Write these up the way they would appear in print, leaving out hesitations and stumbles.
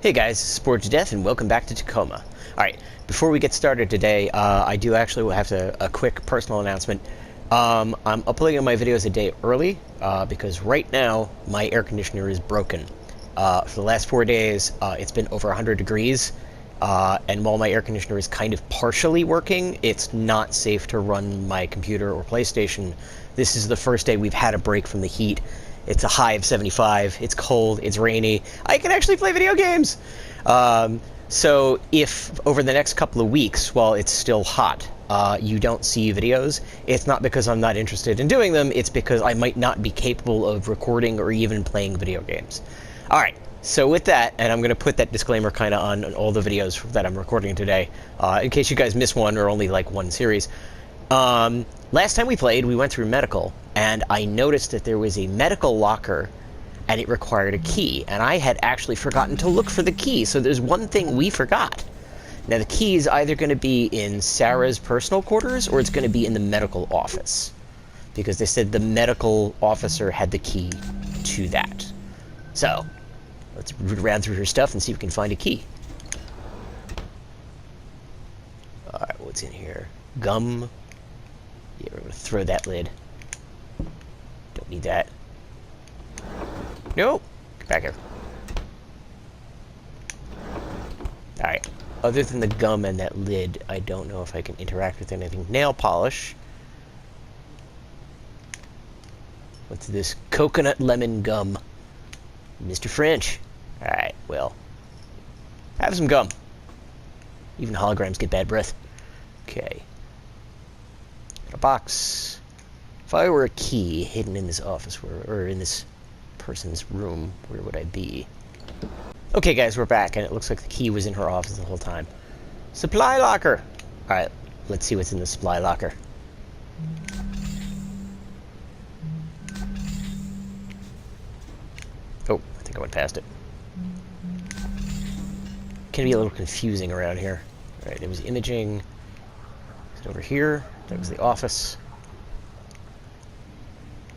Hey guys, Sports Death, and welcome back to Tacoma. Alright, before we get started today, I do actually have a quick personal announcement. I'm uploading my videos a day early, because right now, my air conditioner is broken. For the last 4 days, it's been over 100 degrees, and while my air conditioner is kind of partially working, it's not safe to run my computer or PlayStation. This is the first day we've had a break from the heat. It's a high of 75, it's cold, it's rainy. I can actually play video games! So if over the next couple of weeks, while it's still hot, you don't see videos, it's not because I'm not interested in doing them, it's because I might not be capable of recording or even playing video games. Alright, so with that, and I'm going to put that disclaimer kind of on all the videos that I'm recording today, in case you guys miss one or only like one series. Last time we played, we went through medical, and I noticed that there was a medical locker, and it required a key, and I had actually forgotten to look for the key, so there's one thing we forgot. Now, the key is either going to be in Sarah's personal quarters, or it's going to be in the medical office, because they said the medical officer had the key to that. So, let's root around through her stuff and see if we can find a key. Alright, what's in here? Gum. Yeah, we're going to throw that lid. Don't need that. Nope. Get back here. Alright. Other than the gum and that lid, I don't know if I can interact with anything. Nail polish. What's this? Coconut lemon gum. Mr. French. Alright, well. Have some gum. Even holograms get bad breath. Okay. A box. If I were a key hidden in this office, or in this person's room, where would I be? Okay, guys, we're back, and it looks like the key was in her office the whole time. Supply locker! Alright, let's see what's in the supply locker. Oh, I think I went past it. Can be a little confusing around here. Alright, there was imaging. Is it over here? That was the office.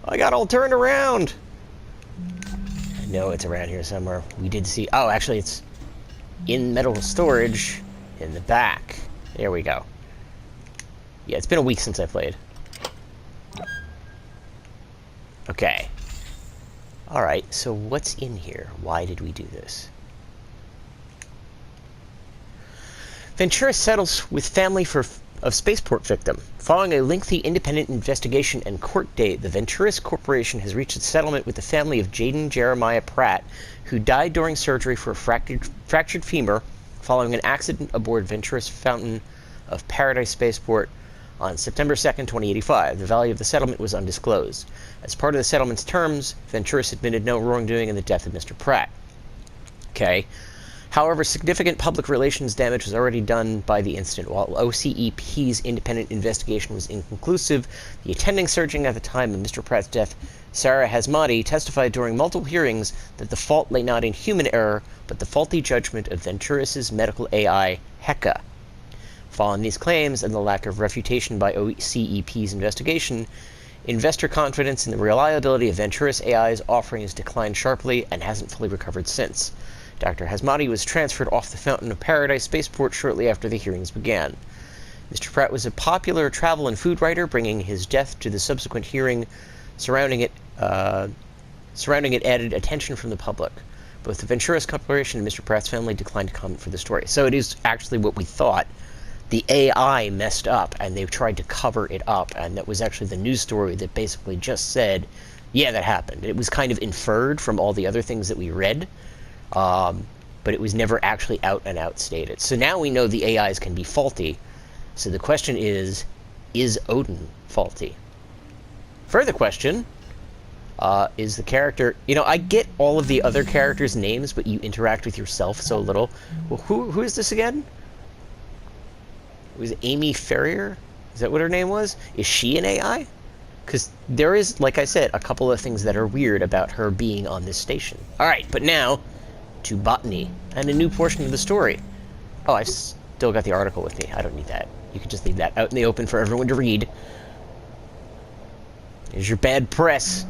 I got all turned around! I know it's around here somewhere. We did see... Oh, actually, it's in medical storage in the back. There we go. Yeah, it's been a week since I played. Okay. Alright, so what's in here? Why did we do this? Ventura settles with family of spaceport victim. Following a lengthy independent investigation and court date, the Venturis Corporation has reached a settlement with the family of Jaden Jeremiah Pratt, who died during surgery for a fractured femur following an accident aboard Venturis Fountain of Paradise Spaceport on September 2nd, 2085. The value of the settlement was undisclosed. As part of the settlement's terms, Venturis admitted no wrongdoing in the death of Mr. Pratt. Okay. However, significant public relations damage was already done by the incident. While OCEP's independent investigation was inconclusive, the attending surgeon at the time of Mr. Pratt's death, Sareh Hasmati, testified during multiple hearings that the fault lay not in human error, but the faulty judgment of Venturis' medical AI, Heka. Following these claims and the lack of refutation by OCEP's investigation, investor confidence in the reliability of Venturis AI's offerings declined sharply and hasn't fully recovered since. Dr. Hasmati was transferred off the Fountain of Paradise Spaceport shortly after the hearings began. Mr. Pratt was a popular travel and food writer, bringing his death to the subsequent hearing surrounding it added attention from the public. Both the Venturis Corporation and Mr. Pratt's family declined to comment for the story. So it is actually what we thought. The AI messed up, and they've tried to cover it up, and that was actually the news story that basically just said, yeah, that happened. It was kind of inferred from all the other things that we read. But it was never actually out and out stated. So now we know the AIs can be faulty. So the question is Odin faulty? Further question, is the character... You know, I get all of the other characters' names, but you interact with yourself so little. Well, who is this again? It was Amy Ferrier? Is that what her name was? Is she an AI? Because there is, like I said, a couple of things that are weird about her being on this station. Alright, but now... to botany, and a new portion of the story. Oh, I've still got the article with me. I don't need that. You can just leave that out in the open for everyone to read. Here's your bad press.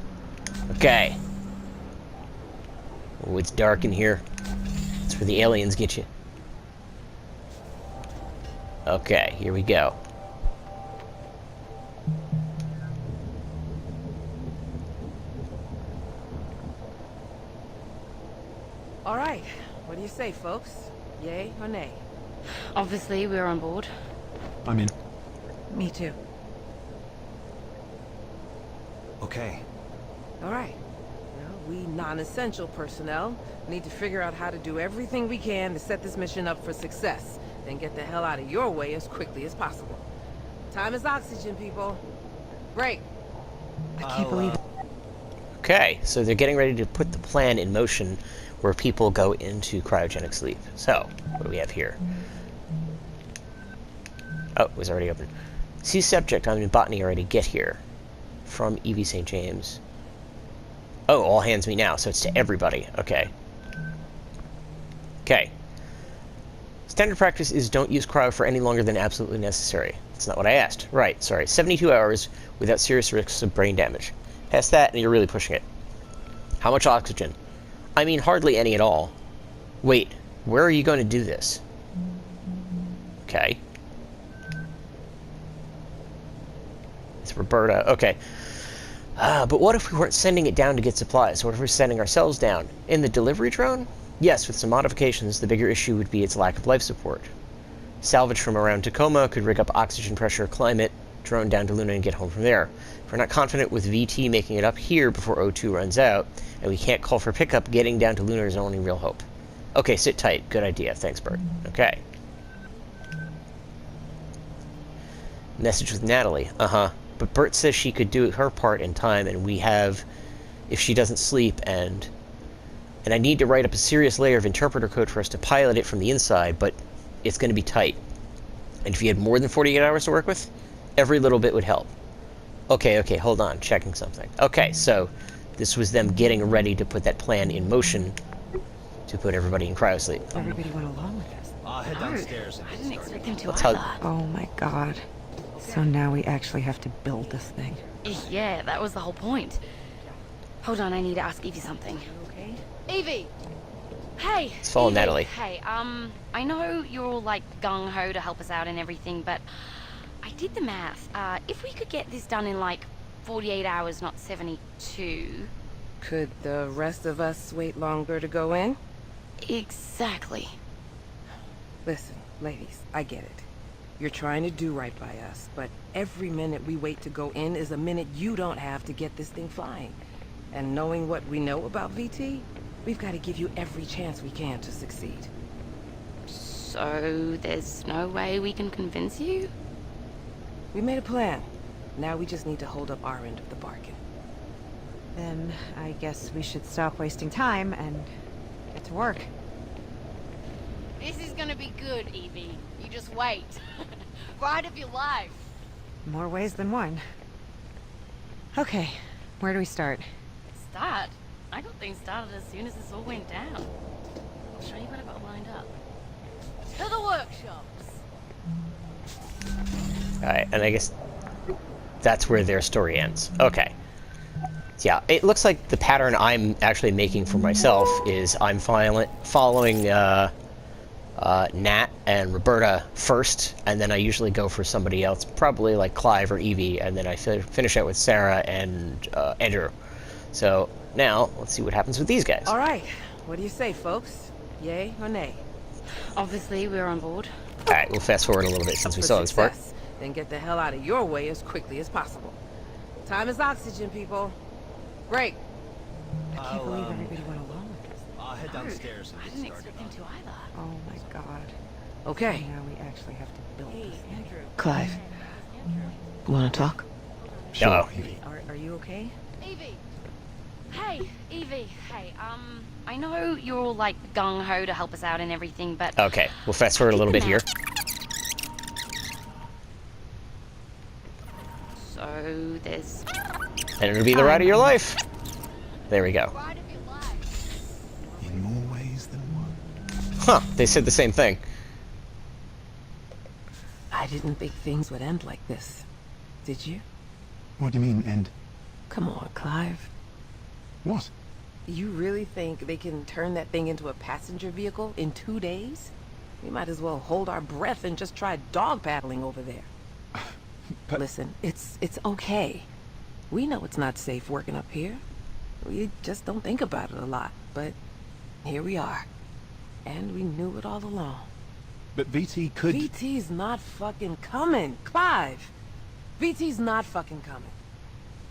Okay. Oh, it's dark in here. Let's where the aliens get you. Okay, here we go. All right, what do you say, folks? Yay or nay? Obviously, we're on board. I'm in. Me too. Okay. All right. Well, we non-essential personnel need to figure out how to do everything we can to set this mission up for success, then get the hell out of your way as quickly as possible. Time is oxygen, people. Break. I can't believe it. Okay, so they're getting ready to put the plan in motion where people go into cryogenic sleep. So, what do we have here? Oh, it was already open. See subject on botany already get here. From Evie St. James. Oh, all hands me now, so it's to everybody. Okay. Okay. Standard practice is don't use cryo for any longer than absolutely necessary. That's not what I asked. Right, sorry. 72 hours without serious risks of brain damage. Past that, and you're really pushing it. How much oxygen? I mean, hardly any at all. Wait, where are you going to do this? Okay. It's Roberta. Okay. But what if we weren't sending it down to get supplies? What if we're sending ourselves down? In the delivery drone? Yes, with some modifications, the bigger issue would be its lack of life support. Salvage from around Tacoma could rig up oxygen pressure, climb it, drone down to Luna, and get home from there. If we're not confident with VT making it up here before O2 runs out, and we can't call for pickup, getting down to Luna is our only real hope. Okay, sit tight. Good idea. Thanks, Bert. Okay. Message with Natalie. Uh-huh. But Bert says she could do her part in time, and we have, if she doesn't sleep, and I need to write up a serious layer of interpreter code for us to pilot it from the inside, but it's going to be tight. And if you had more than 48 hours to work with, every little bit would help. Okay, hold on, checking something. Okay, so this was them getting ready to put that plan in motion to put everybody in cryosleep. Everybody went along with this. I'll head downstairs and I didn't expect them to That's either. Oh my god. So now we actually have to build this thing. Yeah, that was the whole point. Hold on, I need to ask Evie something. Okay. Evie! Hey! Let's follow Evie. Natalie. Hey, I know you're all like gung-ho to help us out and everything, but I did the math. If we could get this done in like 48 hours, not 72... Could the rest of us wait longer to go in? Exactly. Listen, ladies, I get it. You're trying to do right by us, but every minute we wait to go in is a minute you don't have to get this thing flying. And knowing what we know about VT, we've got to give you every chance we can to succeed. So there's no way we can convince you? We made a plan. Now we just need to hold up our end of the bargain. Then I guess we should stop wasting time and get to work. This is gonna be good, Evie. You just wait. Ride of your life. More ways than one. Okay, where do we start? Start? I got things started as soon as this all went down. I'll show you what I've got lined up. To the workshops. Alright, and I guess that's where their story ends. Okay. Yeah, it looks like the pattern I'm actually making for myself is I'm following Nat and Roberta first, and then I usually go for somebody else, probably like Clive or Evie, and then I finish out with Sarah and Andrew. So now, let's see what happens with these guys. All right, what do you say, folks? Yay or nay? Obviously, we're on board. Alright, we'll fast forward a little bit since we For saw this part. success, then get the hell out of your way as quickly as possible. Time is oxygen, people. Break. I can't believe everybody went along with this. I'll head downstairs and I get didn't started expect them to either. Oh my god. Okay. Now we actually have to build this thing. Andrew. Clive, wanna talk? Sure. Evie. Are you okay? Evie. Hey, Evie. Hey, I know you're all like gung-ho to help us out and everything, but... Okay, we'll fast forward a little bit here. So there's... And it'll be the ride of your life. There we go. Ride of your life. In more ways than one. Huh, they said the same thing. I didn't think things would end like this. Did you? What do you mean, end? Come on, Clive. What? You really think they can turn that thing into a passenger vehicle in 2 days? We might as well hold our breath and just try dog paddling over there. But- Listen, it's okay. We know it's not safe working up here. We just don't think about it a lot, but here we are. And we knew it all along. But VT could... VT's not fucking coming, Clive! VT's not fucking coming.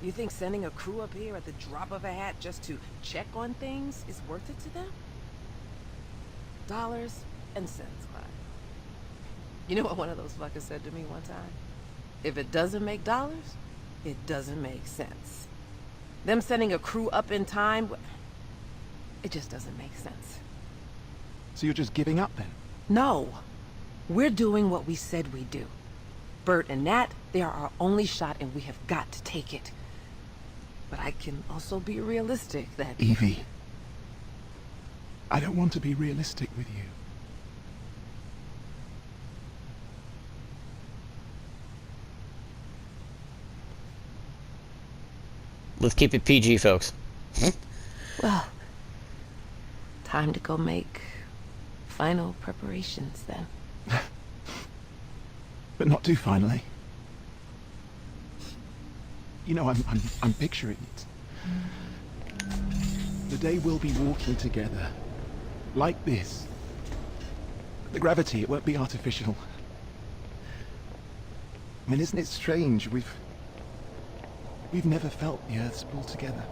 You think sending a crew up here at the drop of a hat just to check on things is worth it to them? Dollars and cents, Clive. You know what one of those fuckers said to me one time? If it doesn't make dollars, it doesn't make sense. Them sending a crew up in time, it just doesn't make sense. So you're just giving up then? No. We're doing what we said we'd do. Bert and Nat, they are our only shot and we have got to take it. But I can also be realistic that... Evie, I don't want to be realistic with you. Let's keep it PG, folks. Well, time to go make final preparations then. But not too finally. You know, I'm picturing it. The day we'll be walking together. Like this. The gravity, it won't be artificial. I mean, isn't it strange? We've never felt the Earth's pull together.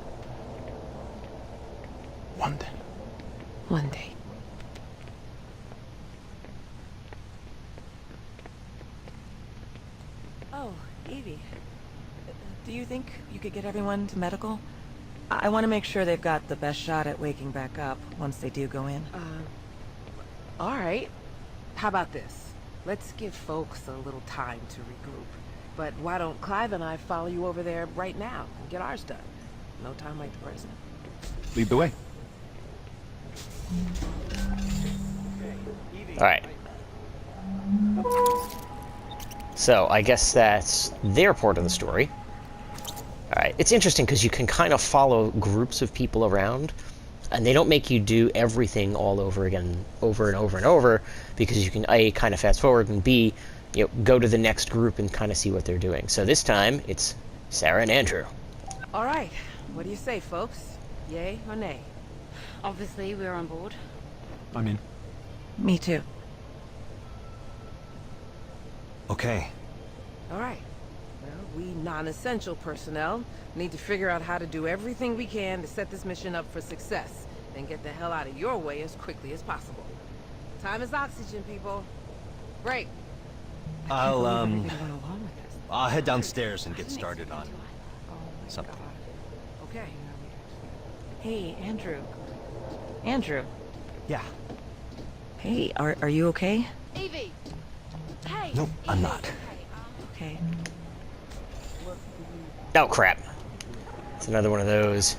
One day. One day. Oh, Evie. Do you think you could get everyone to medical? I want to make sure they've got the best shot at waking back up once they do go in. All right. How about this? Let's give folks a little time to regroup. But why don't Clive and I follow you over there right now and get ours done? No time like the present. Lead the way. Alright. So, I guess that's their part of the story. Alright, it's interesting because you can kind of follow groups of people around, and they don't make you do everything all over again, over and over and over, because you can A, kind of fast forward, and B, you know, go to the next group and kind of see what they're doing. So this time, it's Sarah and Andrew. All right. What do you say, folks? Yay or nay? Obviously, we're on board. I'm in. Me too. Okay. All right. Well, we non-essential personnel need to figure out how to do everything we can to set this mission up for success, then get the hell out of your way as quickly as possible. Time is oxygen, people. Break. I'll Everything went along with this. I'll head downstairs and get started on Oh my something. God. Okay. Hey, Andrew. Andrew. Yeah. Hey, are you okay? Evie! Hey! Nope, I'm Evie. not. Hey, Okay. Oh, crap. It's another one of those.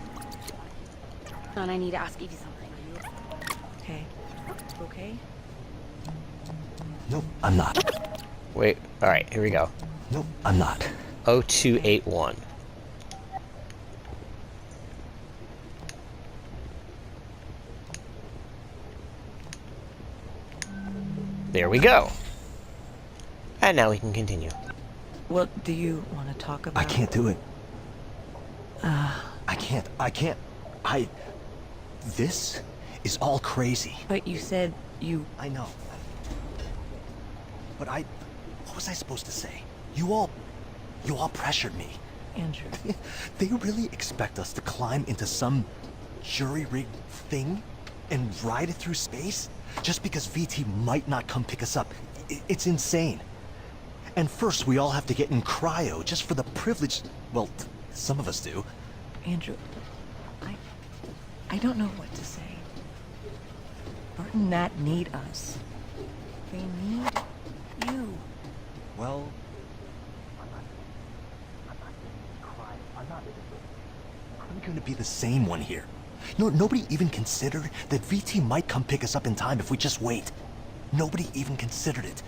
And I need to ask Evie something. Okay. Okay? Nope, I'm not. Wait, alright, here we go. Nope, I'm not. 0281. There we go. And now we can continue. What do you want to talk about? I can't do it. I can't. This is all crazy. But you said you... I know. But what was I supposed to say? You all pressured me. Andrew. They really expect us to climb into some jury-rigged thing and ride it through space just because VT might not come pick us up. It's insane. And first we all have to get in cryo just for the privilege. Well, some of us do. Andrew, I don't know what to say. Bert and Nat need us. They need you. Well, I'm going to be the same one here. No, nobody even considered that VT might come pick us up in time if we just wait. Nobody even considered it.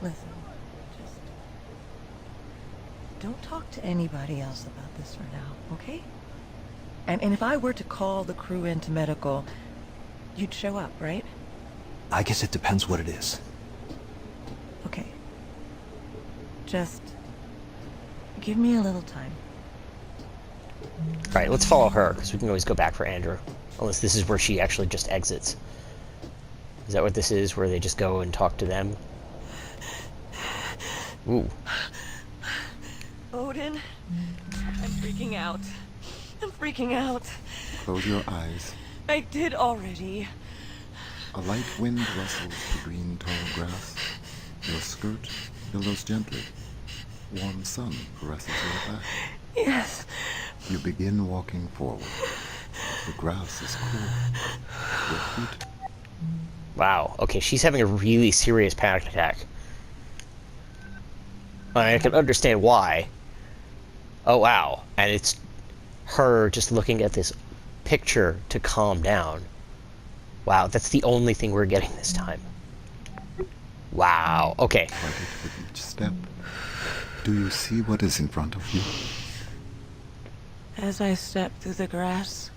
Listen, just... don't talk to anybody else about this for now, okay? And if I were to call the crew into medical, you'd show up, right? I guess it depends what it is. Okay. Just give me a little time. Alright, let's follow her, because we can always go back for Andrew. Unless this is where she actually just exits. Is that what this is, where they just go and talk to them? Ooh. Odin, I'm freaking out. I'm freaking out. Close your eyes. I did already. A light wind rustles the green tall grass. Your skirt billows gently. Warm sun caresses your back. Yes. You begin walking forward. The grass is cool. Your feet. Wow, okay, she's having a really serious panic attack. I can understand why. Oh, wow. And it's her just looking at this picture to calm down. Wow, that's the only thing we're getting this time. Wow, okay. Quiet with each step. Do you see what is in front of you? As I step through the grass,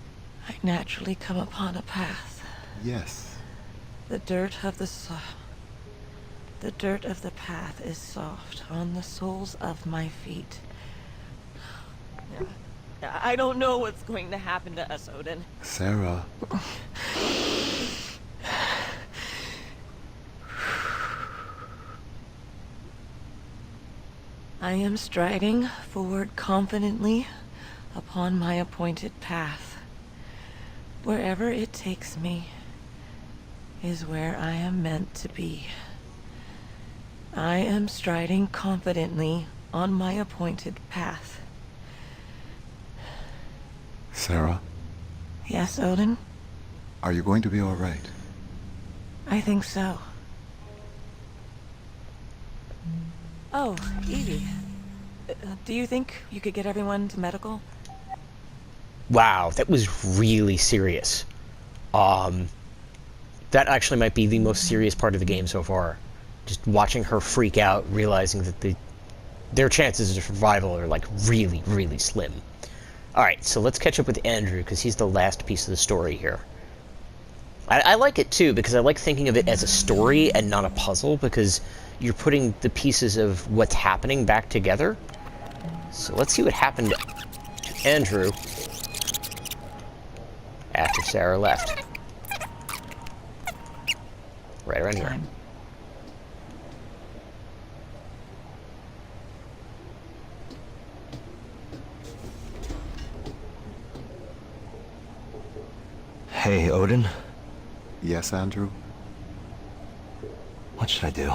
I naturally come upon a path. Yes. The dirt of the path is soft on the soles of my feet. I don't know what's going to happen to us, Odin. Sarah. I am striding forward confidently upon my appointed path. Wherever it takes me is where I am meant to be. I am striding confidently on my appointed path. Sarah, Yes, Odin? are you going to be all right? I think so. Oh, Evie. Do you think you could get everyone to medical? Wow, that was really serious. That actually might be the most serious part of the game so far. Just watching her freak out, realizing that their chances of survival are, like, really, really slim. Alright, so let's catch up with Andrew, because he's the last piece of the story here. I like it, too, because I like thinking of it as a story and not a puzzle, because you're putting the pieces of what's happening back together. So let's see what happened to Andrew after Sarah left. Right around here. Hey, Odin. Yes, Andrew? What should I do?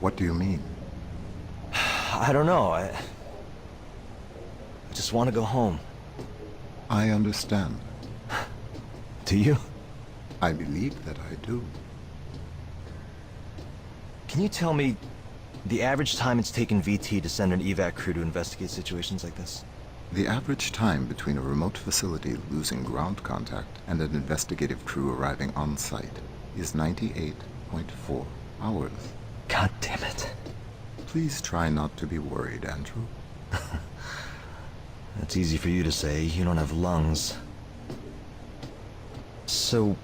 What do you mean? I don't know. I just want to go home. I understand. Do you? I believe that I do. Can you tell me the average time it's taken VT to send an evac crew to investigate situations like this? The average time between a remote facility losing ground contact and an investigative crew arriving on site is 98.4 hours. God damn it. Please try not to be worried, Andrew. That's easy for you to say. You don't have lungs. So,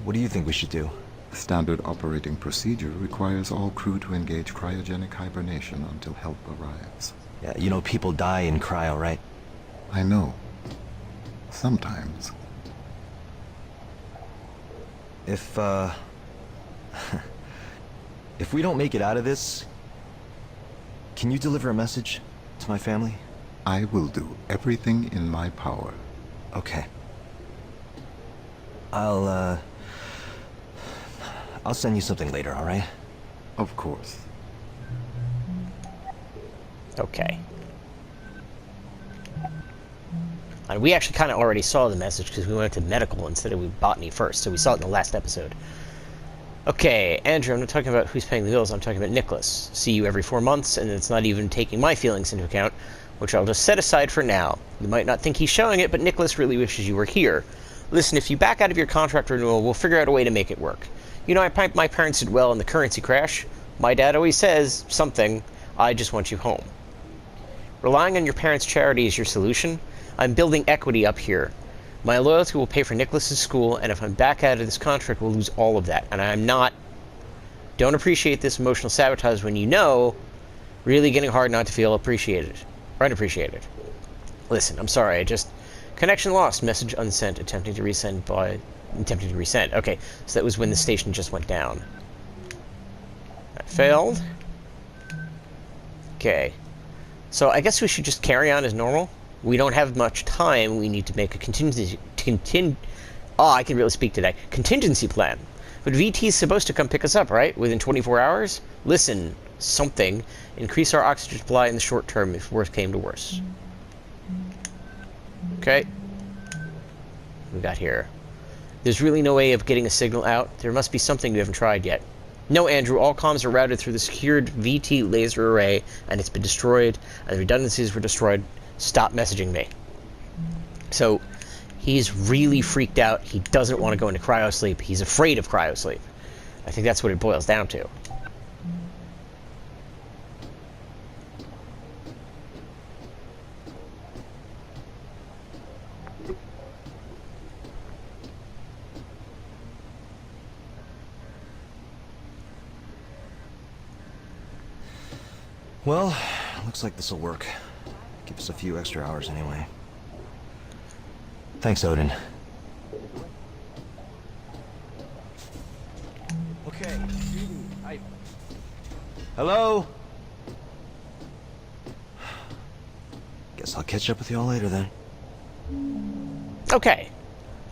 what do you think we should do? Standard operating procedure requires all crew to engage cryogenic hibernation until help arrives. Yeah, you know people die in cryo, right? I know. Sometimes. If we don't make it out of this, can you deliver a message to my family? I will do everything in my power. Okay. I'll send you something later, all right? Of course. Okay. And we actually kind of already saw the message because we went to medical instead of botany first, so we saw it in the last episode. Okay, Andrew, I'm not talking about who's paying the bills, I'm talking about Nicholas. See you every 4 months, and it's not even taking my feelings into account, which I'll just set aside for now. You might not think he's showing it, but Nicholas really wishes you were here. Listen, if you back out of your contract renewal, we'll figure out a way to make it work. You know, my parents did well in the currency crash. My dad always says something, I just want you home. Relying on your parents' charity is your solution? I'm building equity up here. My loyalty will pay for Nicholas's school, and if I'm back out of this contract, we'll lose all of that. And I'm not... Don't appreciate this emotional sabotage when you know really getting hard not to feel appreciated. Or unappreciated. Listen, I'm sorry, I just... Connection lost. Message unsent. Attempting to resend. Okay, so that was when the station just went down. That failed. Okay. So I guess we should just carry on as normal. We don't have much time. We need to make a contingency plan. But VT's supposed to come pick us up, right? Within 24 hours? Listen, something. Increase our oxygen supply in the short term if worse came to worse. Okay. We got here. There's really no way of getting a signal out. There must be something we haven't tried yet. No, Andrew, all comms are routed through the secured VT laser array, and it's been destroyed, and the redundancies were destroyed. Stop messaging me. So, he's really freaked out. He doesn't want to go into cryosleep. He's afraid of cryosleep. I think that's what it boils down to. Well, looks like this'll work. Give us a few extra hours anyway. Thanks, Odin. Okay, Hello? Guess I'll catch up with y'all later then. Okay.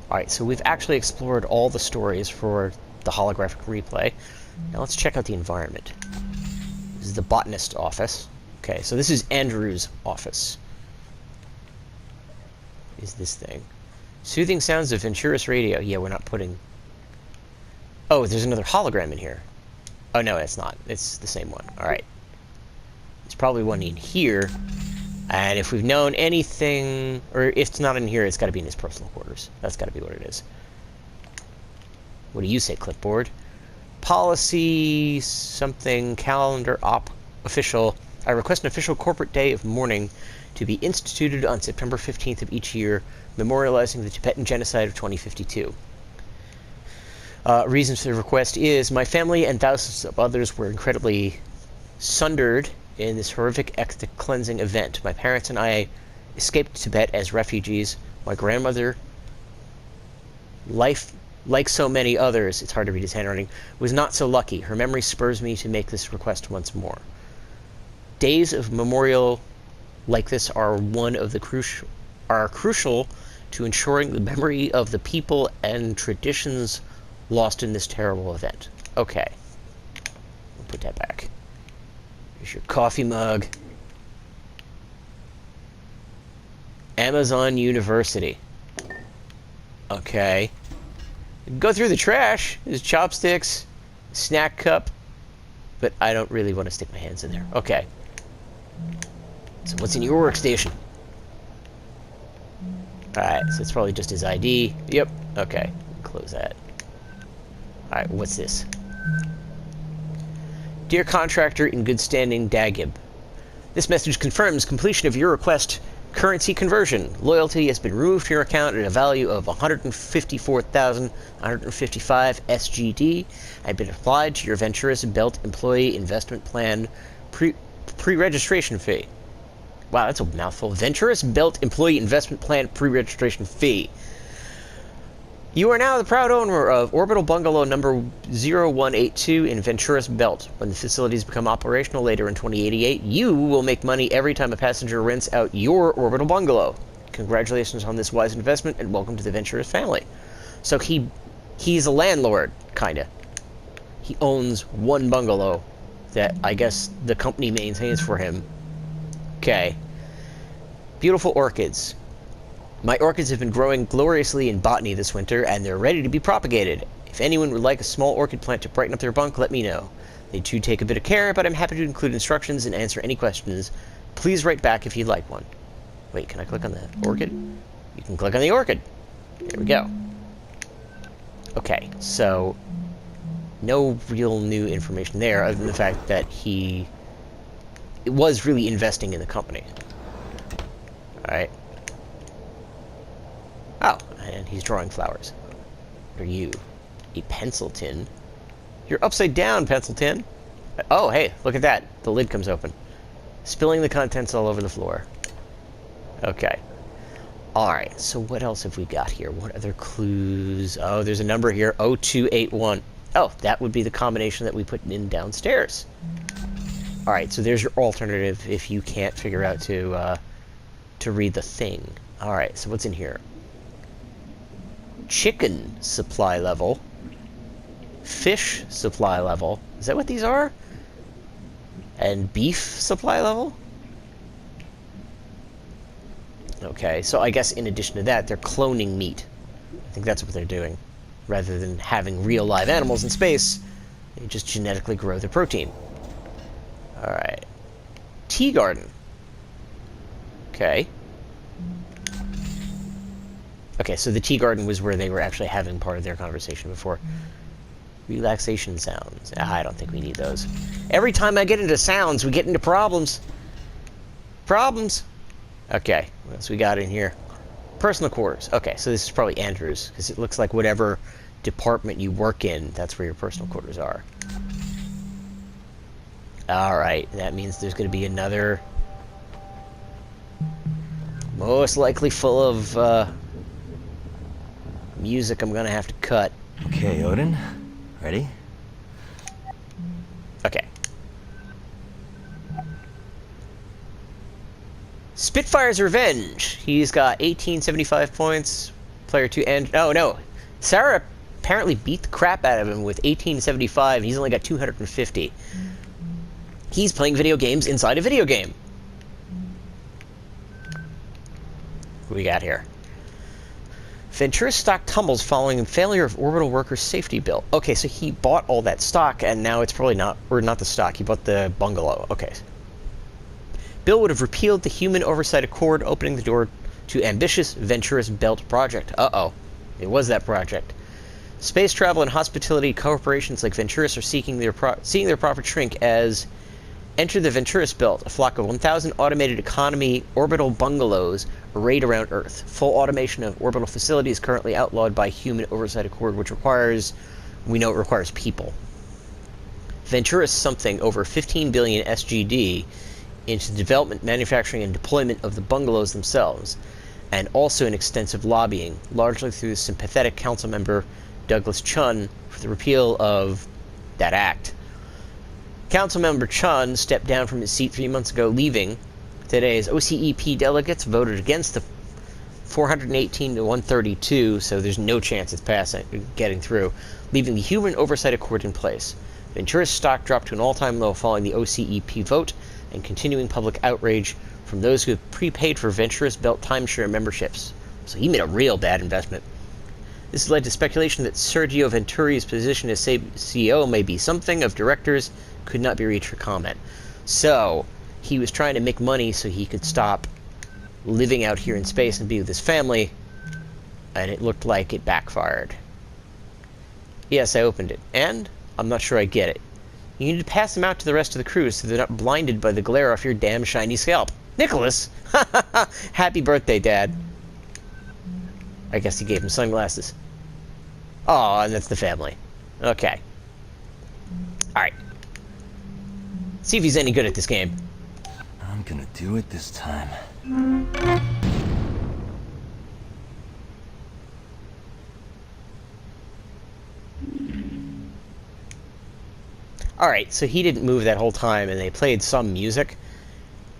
Alright, so we've actually explored all the stories for the holographic replay. Now let's check out the environment. This is the botanist office. Okay, so this is Andrew's office. Is this thing. Soothing sounds of Ventura's radio. Yeah, we're not putting... Oh, there's another hologram in here. Oh, no, it's not. It's the same one. Alright. There's probably one in here. And if we've known anything... Or if it's not in here, it's got to be in his personal quarters. That's got to be what it is. What do you say, clipboard? Policy... something... calendar op... official... I request an official corporate day of mourning to be instituted on September 15th of each year, memorializing the Tibetan genocide of 2052. Reason for the request is my family and thousands of others were incredibly sundered in this horrific ethnic cleansing event. My parents and I escaped Tibet as refugees. My grandmother, like so many others, it's hard to read his handwriting, was not so lucky. Her memory spurs me to make this request once more. Days of memorial like this are crucial to ensuring the memory of the people and traditions lost in this terrible event. Okay. We'll put that back. Here's your coffee mug. Amazon University. Okay. Go through the trash. There's chopsticks, snack cup, but I don't really want to stick my hands in there. Okay. So what's in your workstation? Alright, so it's probably just his ID. Yep, okay. Close that. Alright, what's this? Dear contractor in good standing, Dagib. This message confirms completion of your request currency conversion. Loyalty has been removed from your account at a value of 154,155 SGD and been applied to your Ventura's Belt Employee Investment Plan pre-registration fee. Wow, that's a mouthful. Ventura's Belt Employee Investment Plan pre-registration fee. You are now the proud owner of Orbital Bungalow number 0182 in Ventura's Belt. When the facilities become operational later in 2088, you will make money every time a passenger rents out your Orbital Bungalow. Congratulations on this wise investment, and welcome to the Ventura's family. So he's a landlord, kinda. He owns one bungalow that I guess the company maintains for him. Okay. Beautiful orchids. My orchids have been growing gloriously in botany this winter, and they're ready to be propagated. If anyone would like a small orchid plant to brighten up their bunk, let me know. They do take a bit of care, but I'm happy to include instructions and answer any questions. Please write back if you'd like one. Wait, can I click on the orchid? You can click on the orchid. There we go. Okay, so no real new information there, other than the fact that he was really investing in the company. Alright. He's drawing flowers. What are you? A pencil tin? You're upside down, pencil tin. Oh, hey, look at that. The lid comes open. Spilling the contents all over the floor. Okay. Alright, so what else have we got here? What other clues? Oh, there's a number here. 0281. Oh, that would be the combination that we put in downstairs. Alright, so there's your alternative if you can't figure out to read the thing. Alright, so what's in here? Chicken supply level. Fish supply level. Is that what these are? And beef supply level? Okay, so I guess in addition to that, they're cloning meat. I think that's what they're doing. Rather than having real live animals in space, they just genetically grow their protein. Alright. Tea garden. Okay. Okay, so the tea garden was where they were actually having part of their conversation before. Relaxation sounds. I don't think we need those. Every time I get into sounds, we get into problems. Problems. Okay, what else we got in here? Personal quarters. Okay, so this is probably Andrew's, because it looks like whatever department you work in, that's where your personal quarters are. Alright, that means there's going to be another... most likely full of, music I'm going to have to cut. Okay, Odin. Ready? Okay. Spitfire's Revenge. He's got 1875 points. Player 2 and... oh, no. Sareh apparently beat the crap out of him with 1875, and he's only got 250. He's playing video games inside a video game. What do we got here? Ventura stock tumbles following failure of orbital workers safety bill. Okay, so he bought all that stock, and now it's probably not... or not the stock. He bought the bungalow. Okay. Bill would have repealed the Human Oversight Accord, opening the door to ambitious Ventura's Belt project. Uh-oh. It was that project. Space travel and hospitality corporations like Venturis are seeing their profit shrink as enter the Venturis Belt, a flock of 1,000 automated economy orbital bungalows arrayed around Earth. Full automation of orbital facilities currently outlawed by Human Oversight Accord, which requires... we know it requires people. Venturis something over 15 billion SGD into the development, manufacturing, and deployment of the bungalows themselves, and also in extensive lobbying, largely through sympathetic council member Douglas Chun for the repeal of that act. Councilmember Chun stepped down from his seat 3 months ago, leaving. Today's OCEP delegates voted against the 418 to 132, so there's no chance it's passing, getting through, leaving the Human Oversight Accord in place. Ventura's stock dropped to an all-time low following the OCEP vote and continuing public outrage from those who have prepaid for Ventura's Belt timeshare memberships. So he made a real bad investment. This led to speculation that Sergio Venturi's position as CEO may be something of directors could not be reached for comment. So he was trying to make money so he could stop living out here in space and be with his family, and it looked like it backfired. Yes, I opened it, and I'm not sure I get it. You need to pass them out to the rest of the crew so they're not blinded by the glare off your damn shiny scalp. Nicholas! Happy birthday, Dad. I guess he gave him sunglasses. Oh, and that's the family. Okay. Alright. See if he's any good at this game. I'm gonna do it this time. Alright, so he didn't move that whole time, and they played some music.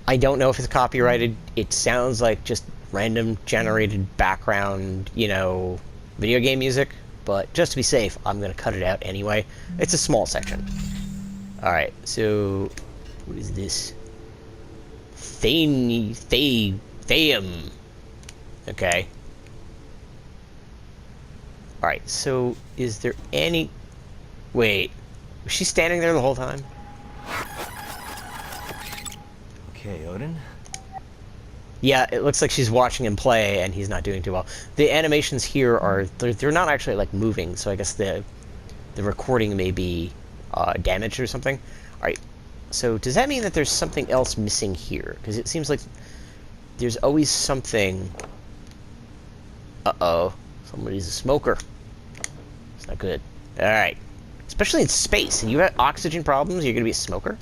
I don't know if it's copyrighted. It sounds like just random generated background, you know, video game music. But just to be safe, I'm going to cut it out anyway. It's a small section. Alright, so... what is this? Theum. Okay. Alright, so is there any... wait. Was she standing there the whole time? Okay, Odin. Yeah, it looks like she's watching him play, and he's not doing too well. The animations here are... they're not actually, like, moving, so I guess the recording may be damaged or something. Alright, so does that mean that there's something else missing here? Because it seems like there's always something... uh-oh. Somebody's a smoker. It's not good. Alright. Especially in space. And you have oxygen problems, you're going to be a smoker?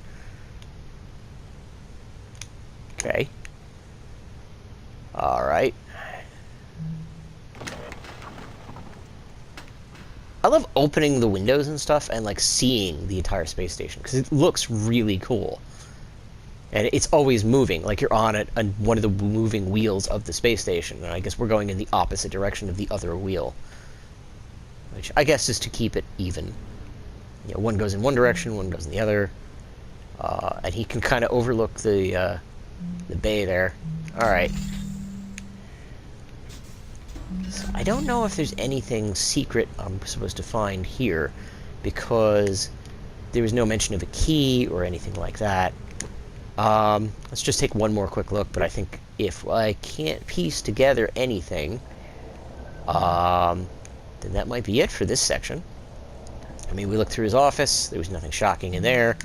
Okay. Alright. I love opening the windows and stuff and, like, seeing the entire space station, because it looks really cool. And it's always moving, like you're on one of the moving wheels of the space station. And I guess we're going in the opposite direction of the other wheel. Which I guess is to keep it even. You know, one goes in one direction, one goes in the other. And he can kind of overlook the bay there. Alright. So I don't know if there's anything secret I'm supposed to find here, because there was no mention of a key or anything like that. Let's just take one more quick look, but I think if I can't piece together anything, then that might be it for this section. I mean, we looked through his office, there was nothing shocking in there.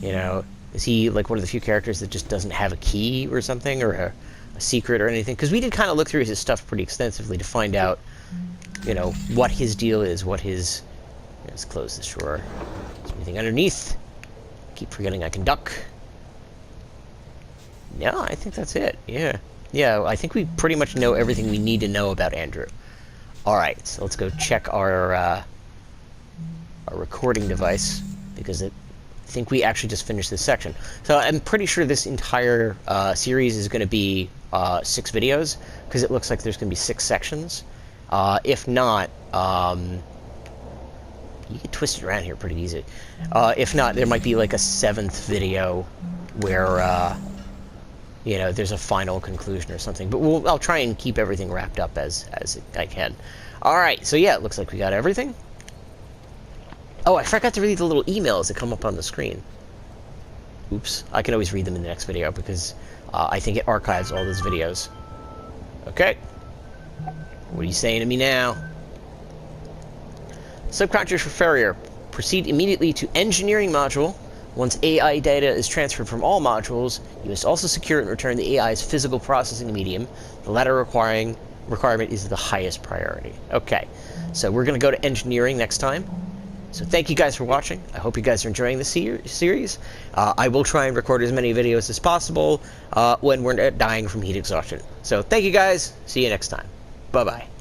You know, is he like one of the few characters that just doesn't have a key or something, or a secret or anything? Because we did kind of look through his stuff pretty extensively to find out, you know, what his deal is, what his... Let's close this drawer. Is there anything underneath? Keep forgetting I can duck. No, I think that's it. Yeah. Yeah, I think we pretty much know everything we need to know about Andrew. Alright, so let's go check our recording device, because I think we actually just finished this section. So I'm pretty sure this entire series is going to be 6 videos, because it looks like there's going to be 6 sections. If not, you can twist it around here pretty easy. If not, there might be like a 7th video where... you know, there's a final conclusion or something. But I'll try and keep everything wrapped up as I can. Alright, so yeah, it looks like we got everything. Oh, I forgot to read the little emails that come up on the screen. Oops. I can always read them in the next video, because I think it archives all those videos. Okay. What are you saying to me now? Subcontractor for Farrier. Proceed immediately to engineering module. Once AI data is transferred from all modules, you must also secure and return the AI's physical processing medium. The latter requirement is the highest priority. Okay, so we're going to go to engineering next time. So thank you guys for watching. I hope you guys are enjoying the series. I will try and record as many videos as possible when we're not dying from heat exhaustion. So thank you guys. See you next time. Bye-bye.